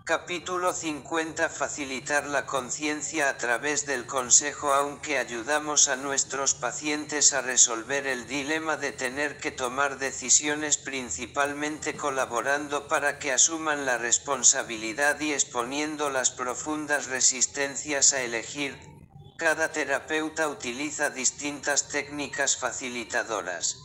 Capítulo 50. Facilitar la conciencia a través del consejo. Aunque ayudamos a nuestros pacientes a resolver el dilema de tener que tomar decisiones, principalmente colaborando para que asuman la responsabilidad y exponiendo las profundas resistencias a elegir, cada terapeuta utiliza distintas técnicas facilitadoras.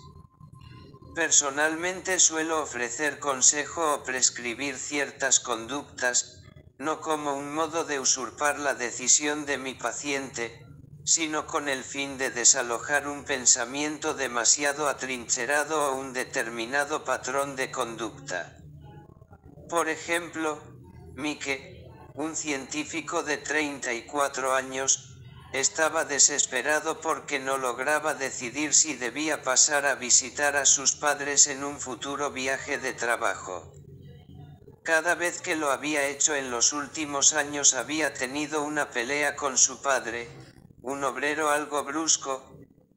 Personalmente suelo ofrecer consejo o prescribir ciertas conductas, no como un modo de usurpar la decisión de mi paciente, sino con el fin de desalojar un pensamiento demasiado atrincherado o un determinado patrón de conducta. Por ejemplo, Mike, un científico de 34 años, estaba desesperado porque no lograba decidir si debía pasar a visitar a sus padres en un futuro viaje de trabajo. Cada vez que lo había hecho en los últimos años había tenido una pelea con su padre, un obrero algo brusco,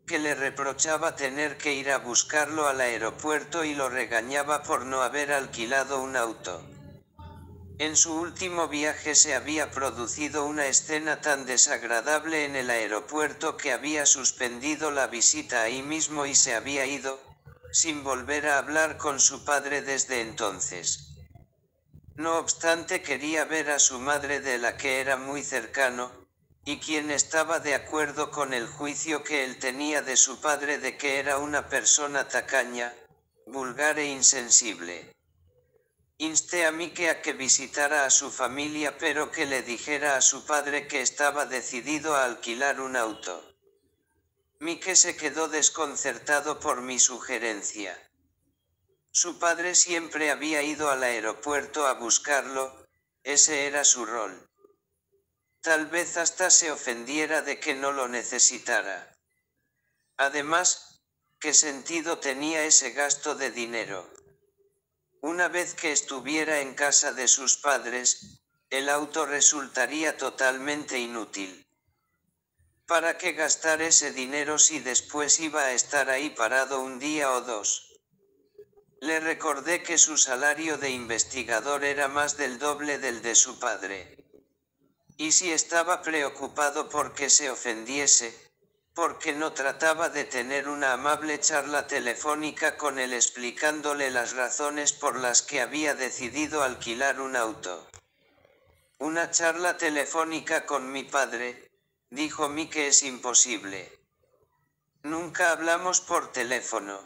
que le reprochaba tener que ir a buscarlo al aeropuerto y lo regañaba por no haber alquilado un auto. En su último viaje se había producido una escena tan desagradable en el aeropuerto que había suspendido la visita ahí mismo y se había ido, sin volver a hablar con su padre desde entonces. No obstante, quería ver a su madre, de la que era muy cercano, y quien estaba de acuerdo con el juicio que él tenía de su padre de que era una persona tacaña, vulgar e insensible. Insté a Mike a que visitara a su familia, pero que le dijera a su padre que estaba decidido a alquilar un auto. Mike se quedó desconcertado por mi sugerencia. Su padre siempre había ido al aeropuerto a buscarlo, ese era su rol. Tal vez hasta se ofendiera de que no lo necesitara. Además, ¿qué sentido tenía ese gasto de dinero? Una vez que estuviera en casa de sus padres, el auto resultaría totalmente inútil. ¿Para qué gastar ese dinero si después iba a estar ahí parado un día o dos? Le recordé que su salario de investigador era más del doble del de su padre. Y si estaba preocupado por que se ofendiese, porque no trataba de tener una amable charla telefónica con él explicándole las razones por las que había decidido alquilar un auto. Una charla telefónica con mi padre, dijo Mike, es imposible. Nunca hablamos por teléfono.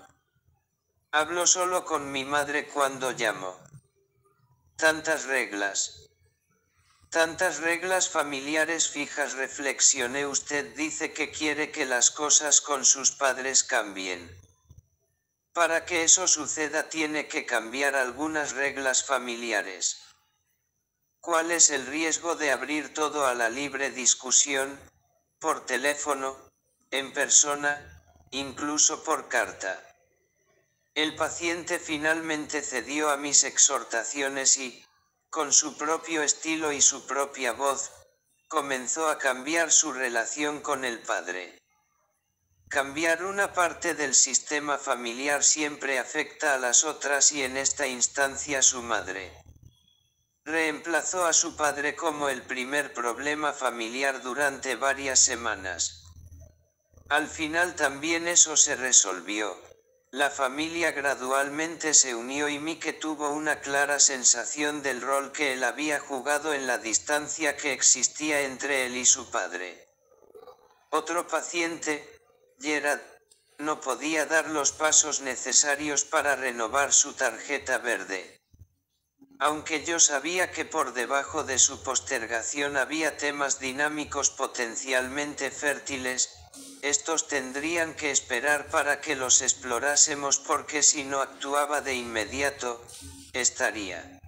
Hablo solo con mi madre cuando llamo. Tantas reglas. Tantas reglas familiares fijas. Reflexioné. Usted dice que quiere que las cosas con sus padres cambien. Para que eso suceda tiene que cambiar algunas reglas familiares. ¿Cuál es el riesgo de abrir todo a la libre discusión, por teléfono, en persona, incluso por carta? El paciente finalmente cedió a mis exhortaciones y, con su propio estilo y su propia voz, comenzó a cambiar su relación con el padre. Cambiar una parte del sistema familiar siempre afecta a las otras y en esta instancia su madre. Reemplazó a su padre como el primer problema familiar durante varias semanas. Al final también eso se resolvió. La familia gradualmente se unió y Mike tuvo una clara sensación del rol que él había jugado en la distancia que existía entre él y su padre. Otro paciente, Gerard, no podía dar los pasos necesarios para renovar su tarjeta verde. Aunque yo sabía que por debajo de su postergación había temas dinámicos potencialmente fértiles, estos tendrían que esperar para que los explorásemos, porque si no actuaba de inmediato, estaría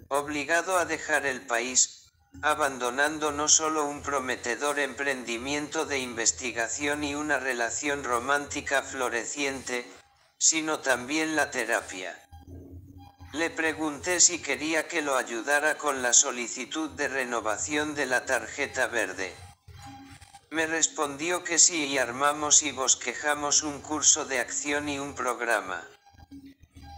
obligado a dejar el país, abandonando no solo un prometedor emprendimiento de investigación y una relación romántica floreciente, sino también la terapia. Le pregunté si quería que lo ayudara con la solicitud de renovación de la tarjeta verde. Me respondió que sí y armamos y bosquejamos un curso de acción y un programa.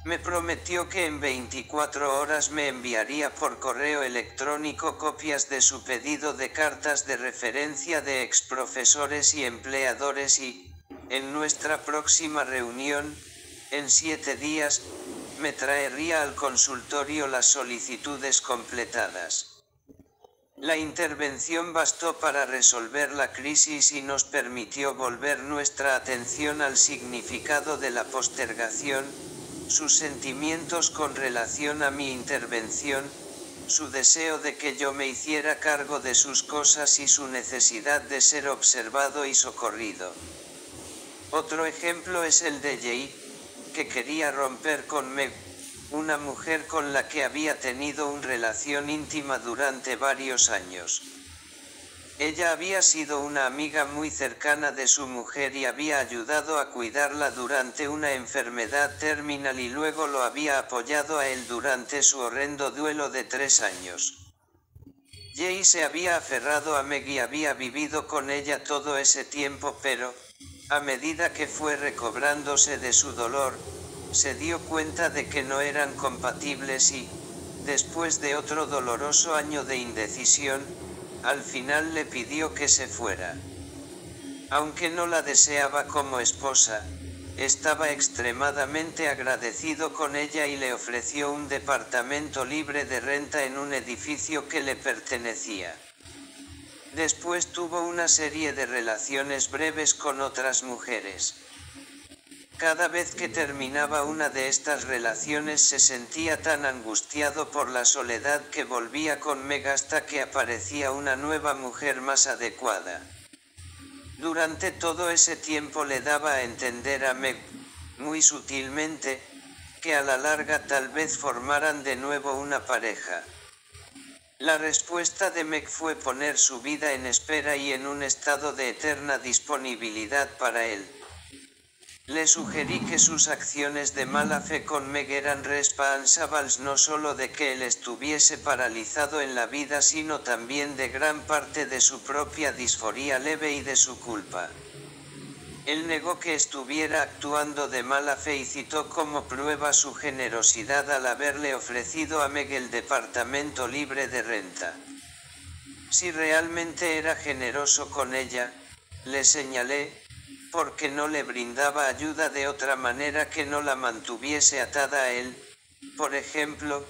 Me prometió que en 24 horas me enviaría por correo electrónico copias de su pedido de cartas de referencia de exprofesores y empleadores y, en nuestra próxima reunión, en 7 días, me traería al consultorio las solicitudes completadas. La intervención bastó para resolver la crisis y nos permitió volver nuestra atención al significado de la postergación, sus sentimientos con relación a mi intervención, su deseo de que yo me hiciera cargo de sus cosas y su necesidad de ser observado y socorrido. Otro ejemplo es el de Jay, que quería romper con Meg, una mujer con la que había tenido una relación íntima durante varios años. Ella había sido una amiga muy cercana de su mujer y había ayudado a cuidarla durante una enfermedad terminal y luego lo había apoyado a él durante su horrendo duelo de 3 años. Jay se había aferrado a Meg y había vivido con ella todo ese tiempo, pero, a medida que fue recobrándose de su dolor, se dio cuenta de que no eran compatibles y, después de otro doloroso año de indecisión, al final le pidió que se fuera. Aunque no la deseaba como esposa, estaba extremadamente agradecido con ella y le ofreció un departamento libre de renta en un edificio que le pertenecía. Después tuvo una serie de relaciones breves con otras mujeres. Cada vez que terminaba una de estas relaciones se sentía tan angustiado por la soledad que volvía con Meg hasta que aparecía una nueva mujer más adecuada. Durante todo ese tiempo le daba a entender a Meg, muy sutilmente, que a la larga tal vez formaran de nuevo una pareja. La respuesta de Meg fue poner su vida en espera y en un estado de eterna disponibilidad para él. Le sugerí que sus acciones de mala fe con Meg eran responsables no solo de que él estuviese paralizado en la vida, sino también de gran parte de su propia disforía leve y de su culpa. Él negó que estuviera actuando de mala fe y citó como prueba su generosidad al haberle ofrecido a Meg el departamento libre de renta. Si realmente era generoso con ella, le señalé, porque no le brindaba ayuda de otra manera que no la mantuviese atada a él, por ejemplo,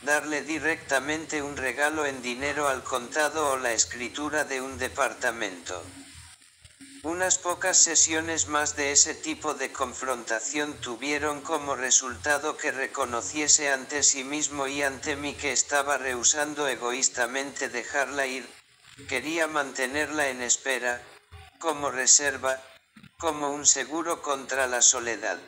darle directamente un regalo en dinero al contado o la escritura de un departamento. Unas pocas sesiones más de ese tipo de confrontación tuvieron como resultado que reconociese ante sí mismo y ante mí que estaba rehusando egoístamente dejarla ir, quería mantenerla en espera, como reserva, como un seguro contra la soledad.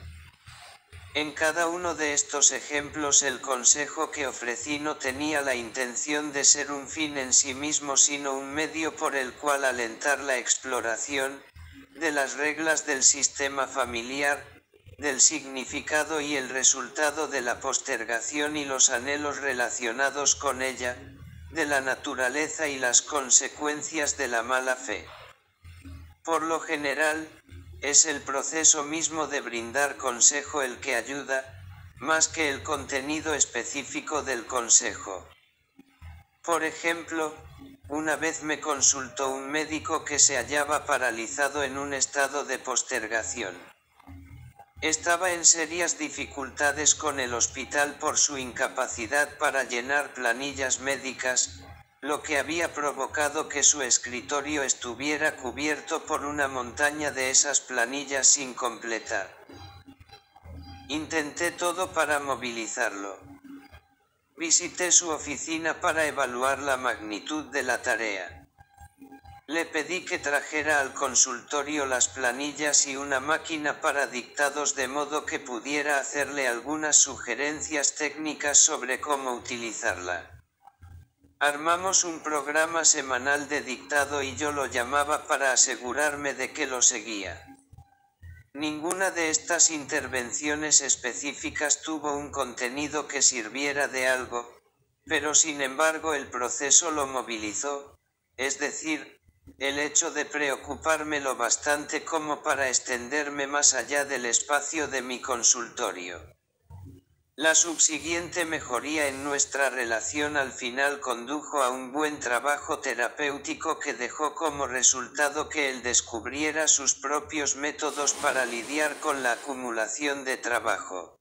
En cada uno de estos ejemplos el consejo que ofrecí no tenía la intención de ser un fin en sí mismo, sino un medio por el cual alentar la exploración de las reglas del sistema familiar, del significado y el resultado de la postergación y los anhelos relacionados con ella, de la naturaleza y las consecuencias de la mala fe. Por lo general, es el proceso mismo de brindar consejo el que ayuda, más que el contenido específico del consejo. Por ejemplo, una vez me consultó un médico que se hallaba paralizado en un estado de postergación. Estaba en serias dificultades con el hospital por su incapacidad para llenar planillas médicas, lo que había provocado que su escritorio estuviera cubierto por una montaña de esas planillas sin completar. Intenté todo para movilizarlo. Visité su oficina para evaluar la magnitud de la tarea. Le pedí que trajera al consultorio las planillas y una máquina para dictados de modo que pudiera hacerle algunas sugerencias técnicas sobre cómo utilizarla. Armamos un programa semanal de dictado y yo lo llamaba para asegurarme de que lo seguía. Ninguna de estas intervenciones específicas tuvo un contenido que sirviera de algo, pero sin embargo el proceso lo movilizó, es decir, el hecho de preocuparme lo bastante como para extenderme más allá del espacio de mi consultorio. La subsiguiente mejoría en nuestra relación al final condujo a un buen trabajo terapéutico que dejó como resultado que él descubriera sus propios métodos para lidiar con la acumulación de trabajo.